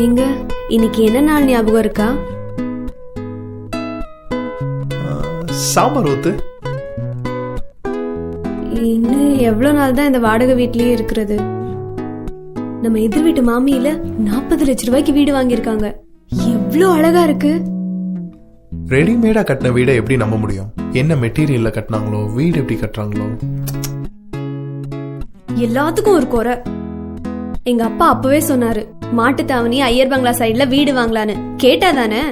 எங்க இன்னைக்கு என்ன நாள் ஞாபகம் இருக்கா? சாம்பார் ஊத்து. இன்னும் எவ்வளவு நாள் தான் இந்த வாடகை வீட்லயே இருக்கிறது? நம்ம எதிர் வீட்டு மாமியில 40 லட்சம் ரூபாய்க்கு வீடு வாங்கியிருக்காங்க. எவ்வளவு அழகா இருக்கு. ரெடிமேடா கட்டின வீடை எப்படி நம்ப முடியும்? என்ன மெட்டீரியல்ல கட்டினாங்களோ, வீடு எப்படி கட்டுறாங்களோ. எல்லாத்துக்கும் ஒரு குறை. எங்க அப்பா அப்பவே சொன்னாரு, மாட்டு தாவணி ஐயர் பங்களா சைடுல வீடு வாங்கலான்னு. கேட்டாதானே?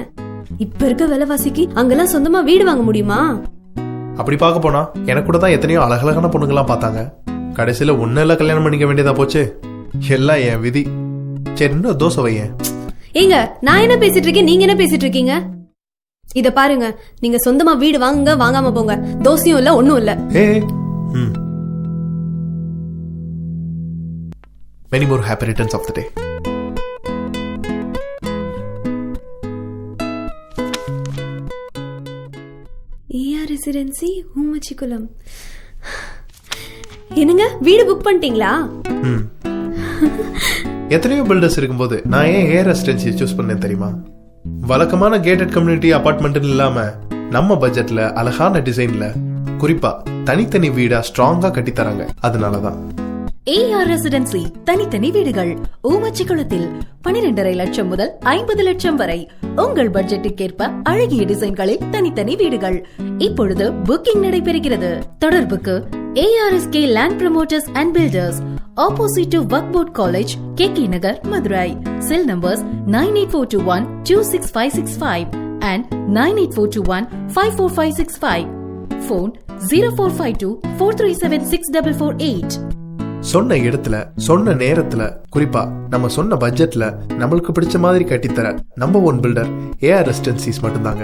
இப்ப இருக்க விலைவாசிக்கு அங்கெல்லாம் சொந்தமா வீடு வாங்க முடியுமா? அப்படி பார்க்க போனா எனக்கு கூட தான் எத்தனையோ அழகழகான பொண்ணுங்கெல்லாம் பார்த்தாங்க. கடைசியில ஒன்னெல்லாம் கல்யாணம் பண்ணிக்க வேண்டியதா போச்சு. எல்லாம் என் விதி. சரி, இன்னும் தோசை வையேன். ஏங்க, நான் என்ன பேசிட்டு இருக்கேன், நீங்க என்ன பேசிட்டு இருக்கீங்க? இத பாருங்க, நீங்க சொந்தமா வீடு வாங்குங்க, வாங்காம போங்க. தோசையும் இல்ல, ஒண்ணும் இல்ல. Many more happy returns of the day. ER residency Oomachikulam. என்னங்க, வீடு புக் பண்ணிட்டீங்களா? எத்தனையோ பில்டர்ஸ் இருக்கும்போது நான் ஏன் ஏர் ரெசிடென்சி சூஸ் பண்ணேன் தெரியுமா? வழக்கமான கேட்டட் கம்யூனிட்டி அபார்ட்மெண்ட் இல்லாம நம்ம பட்ஜெட்ல அழகான டிசைன்ல, குறிப்பா தனித்தனி வீடா ஸ்ட்ராங்கா கட்டி தராங்க. அதனாலதான் AR ரெசிடென்சி தனித்தனி வீடுகள் ஊமச்சிக்குளத்தில் 12.5 லட்சம் முதல் 50 லட்சம் வரை உங்கள் பட்ஜெட்டுக்கேற்ப அழகிய டிசைன்களில் தனித்தனி வீடுகள். இப்பொழுது புக்கிங் நடைபெறுகிறது. தொடர்புக்கு ARSK Land Promoters and Builders, opposite to Workboard College, KK Nagar, Madurai. Cell numbers 98421-26565 and 98421-54565. Phone 0452-437-6448. சொன்ன இடத்துல சொன்ன நேரத்துல, குறிப்பா நம்ம சொன்ன பட்ஜெட்ல நம்மளுக்கு பிடிச்ச மாதிரி கட்டித்தர நம்பர் 1 பில்டர் AR ரெசிடென்சிஸ் மட்டும்தாங்க.